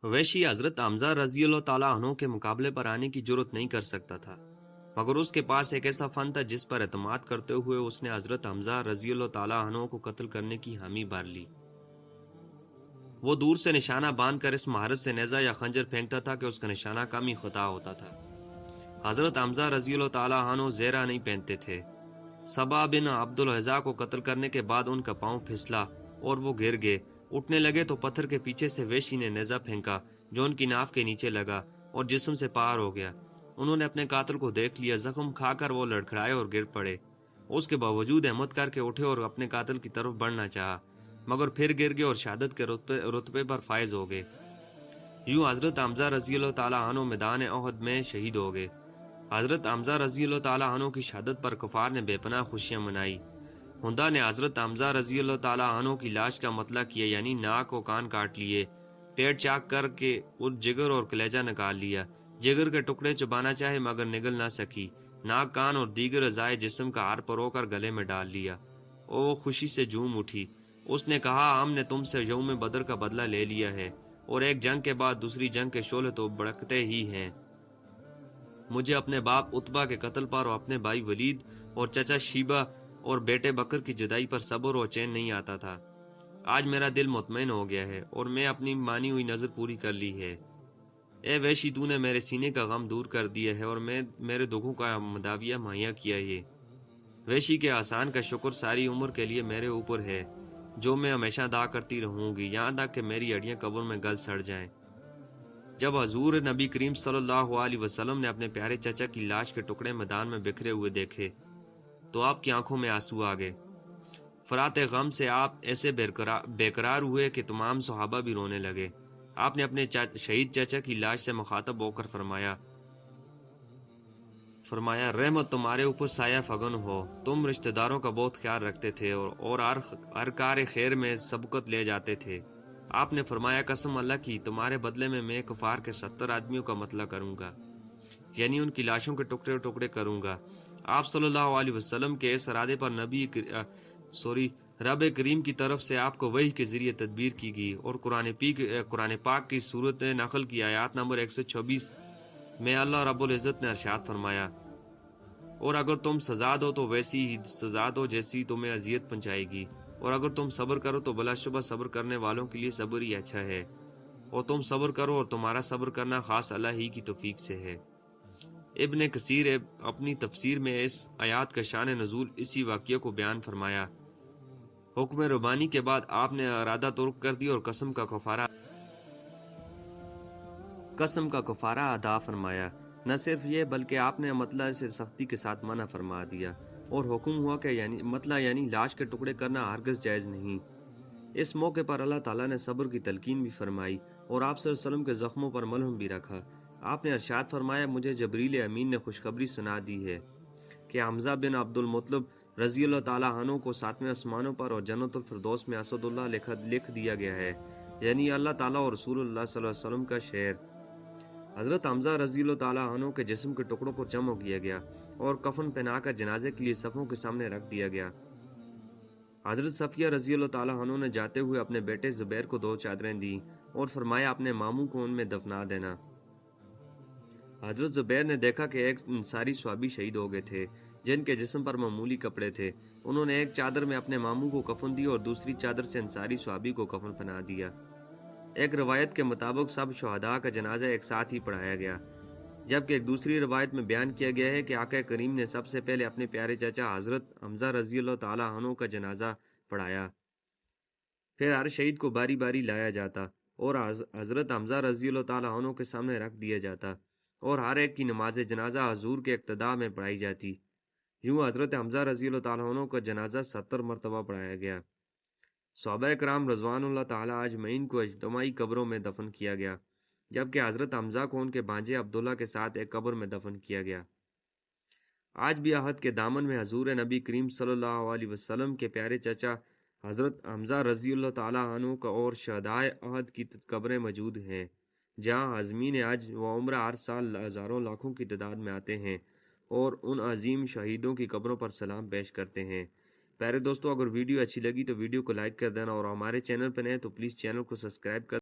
वैशी हजरत हमजा रजी अल्लाह ताला अन्हु के मुकाबले पर आने की जुर्रत नहीं कर सकता था, मगर उसके पास एक ऐसा फन था जिस पर एतमाद करते हुए उसने हजरत हमजा रजी अल्लाह ताला अन्हु को कत्ल करने की हामी भर ली। वो दूर से निशाना बांध कर इस महारत से नेजा या खंजर फेंकता था कि उसका निशाना कम ही खता होता था। हजरत हमजा रजी अल्लाह ताला अन्हु ज़ेरा नहीं पहनते थे। सबा बिन अब्दुल हज़ा को कत्ल करने के बाद उनका पांव फिसला और वो गिर गए। उठने लगे तो पत्थर के पीछे से वेशी ने नेज़ा फेंका जो उनकी नाफ के नीचे लगा और जिस्म से पार हो गया। उन्होंने अपने कातिल को देख लिया। जख्म खाकर वो लड़खड़ाए और गिर पड़े। उसके बावजूद हिम्मत करके उठे और अपने कातिल की तरफ बढ़ना चाहा, मगर फिर गिर गए और शहादत के रुतबे पर फायज हो गए। यूं हजरत हमजा रजी अल्लाह ताला अन्हु मैदान ओहद में शहीद हो गए। हजरत हमजा रजी अल्लाह ताला अन्हु की शहादत पर कुफार ने बेपनाह खुशियां मनाई। हुंदा ने हजरत हमजा रजी अल्लाह ताला अन्हु की लाश का मतला किया, यानी नाक और कान काट लिए, पेट चाक करके उस जिगर और कलेजा निकाल लिया। जिगर के टुकड़े चबाना चाहे मगर निगल ना सकी। नाक, कान और दीगर अज़ाए जिस्म का हार परोकर गले में डाल लिया। वो खुशी से झूम उठी। उसने कहा, हमने तुमसे यौम बदर का बदला ले लिया है और एक जंग के बाद दूसरी जंग के शोले तो भड़कते ही हैं। मुझे अपने बाप उतबा के कत्ल पर और अपने भाई वलीद और चचा शीबा और बेटे बकर की जुदाई पर सब्र और चैन नहीं आता था। आज मेरा दिल मुतमईन हो गया है और मैं अपनी मानी हुई नजर पूरी कर ली है। ए वैशी, तूने मेरे सीने का गम दूर कर दिया है और मैं मेरे दुखों का मदाविया मुहैया किया है। वैशी के आसान का शुक्र सारी उम्र के लिए मेरे ऊपर है, जो मैं हमेशा अदा करती रहूंगी, यहाँ तक कि मेरी हड्डियां कब्र में गल सड़ जाएं। जब हजूर नबी करीम सल्लल्लाहु अलैहि वसल्लम ने अपने प्यारे चचा की लाश के टुकड़े मैदान में बिखरे हुए देखे तो आपकी आंखों में आंसू आ गए। फराते गम से आप ऐसे बेकरार हुए कि तमाम सहाबा भी रोने लगे। आपने अपने शहीद चचा की लाश से मुखातब होकर फरमाया, रहमत तुम्हारे ऊपर साया फगन हो। तुम रिश्तेदारों का बहुत ख्याल रखते थे और हर कार खैर में सबकत ले जाते थे। आपने फरमाया, कसम अल्लाह की, तुम्हारे बदले में मैं कुफार के 70 आदमियों का मतला करूंगा, यानी उनकी लाशों के टुकड़े टुकड़े करूंगा। आप सल्लल्लाहु अलैहि वसल्लम के इस इरादे पर रब करीम की तरफ से आपको वही के जरिए तदबीर की गई और कुरान पाक की सूरत नकल की आयत नंबर 126 में अल्लाह रब्बुल इज़्ज़त ने इरशाद फरमाया, और अगर तुम सजा दो तो वैसी ही सजा दो जैसी तुम्हें अजियत पहुंचाएगी, और अगर तुम सब्र करो तो बिलाशुबा सब्र करने वालों के लिए सब्र ही अच्छा है। और तुम सब्र करो और तुम्हारा सब्र करना खास अल्लाह ही की तौफीक से है। इब्न कसीर अपनी तफसीर में इस आयत का शान नज़ूल इसी वाक़ये को बयान फरमाया। हुक्म रबानी के बाद आपने इरादा तुर्क कर दिया और कसम का कफारा अदा फरमाया। न सिर्फ ये बल्कि आपने मतला से सख्ती के साथ मना फरमा दिया और हुक्म हुआ कि यानी लाश के टुकड़े करना हरगिज़ जायज़ नहीं। इस मौके पर अल्लाह ताला ने सब्र की तलकीन भी फरमाई और आप सल्लल्लाहु अलैहि वसल्लम के जख्मों पर मलहम भी रखा। आपने इरशाद फरमाया, मुझे जबरील अमीन ने खुशखबरी सुना दी है कि हमजा बिन अब्दुल मुत्तलिब रजी अल्लाह ताला अन्हु को 7वें आसमानों पर और जन्नतुल फिरदौस में असदुल्लाह लिख दिया गया है, यानी अल्लाह ताला और रसूलुल्लाह सल्लल्लाहु अलैहि वसल्लम का शेर। हजरत हमजा रजी अल्लाह ताला अन्हु के जिस्म के टुकड़ों को जमा किया गया और कफन पहनाकर जनाजे के लिए सफ़ों के सामने रख दिया गया। हजरत सफिया रजी अल्लाह ताला अन्हु ने जाते हुए अपने बेटे जुबैर को 2 चादरें दी और फरमाया, अपने मामू को उनमें दफना देना। हजरत जुबैर ने देखा कि एक अंसारी स्वाबी शहीद हो गए थे जिनके जिस्म पर मामूली कपड़े थे। उन्होंने एक चादर में अपने मामू को कफन दिया और दूसरी चादर से अंसारी स्वाबी को कफन पहना दिया। एक रवायत के मुताबिक सब शहादा का जनाजा एक साथ ही पढ़ाया गया, जबकि एक दूसरी रवायत में बयान किया गया है कि आका करीम ने सबसे पहले अपने प्यारे चाचा हजरत हमजा रजी अल्लाह ताला अन्हु का जनाजा पढ़ाया, फिर हर शहीद को बारी बारी लाया जाता और हजरत हमजा रजी अल्लाह ताला अन्हु के सामने रख दिया जाता और हर एक की नमाज जनाजा हजूर के इक्तदा में पढ़ाई जाती। यूं हजरत हमजा रजी अल्लाह ताला अन्हु का जनाजा 70 मरतबा पढ़ाया गया। सहाबा कराम रज़वानुल्लाह ताला अजमईन को इज्तिमाई कब्रों में दफन किया गया, जबकि हजरत हमजा को उनके भांजे अब्दुल्ला के साथ एक कब्र में दफन किया गया। आज भी अहद के दामन में हजूर नबी करीम सल्लल्लाहु अलैहि वसल्लम के प्यारे चचा हजरत हमजा रजी अल्लाह ताला अन्हु का और शहदाए अहद की कब्रें मौजूद हैं, जहाँ आज़मीन हज व उम्रा हर साल हज़ारों लाखों की तादाद में आते हैं और उन अजीम शहीदों की कब्रों पर सलाम पेश करते हैं। प्यारे दोस्तों, अगर वीडियो अच्छी लगी तो वीडियो को लाइक कर देना और हमारे चैनल पर नए तो प्लीज़ चैनल को सब्सक्राइब कर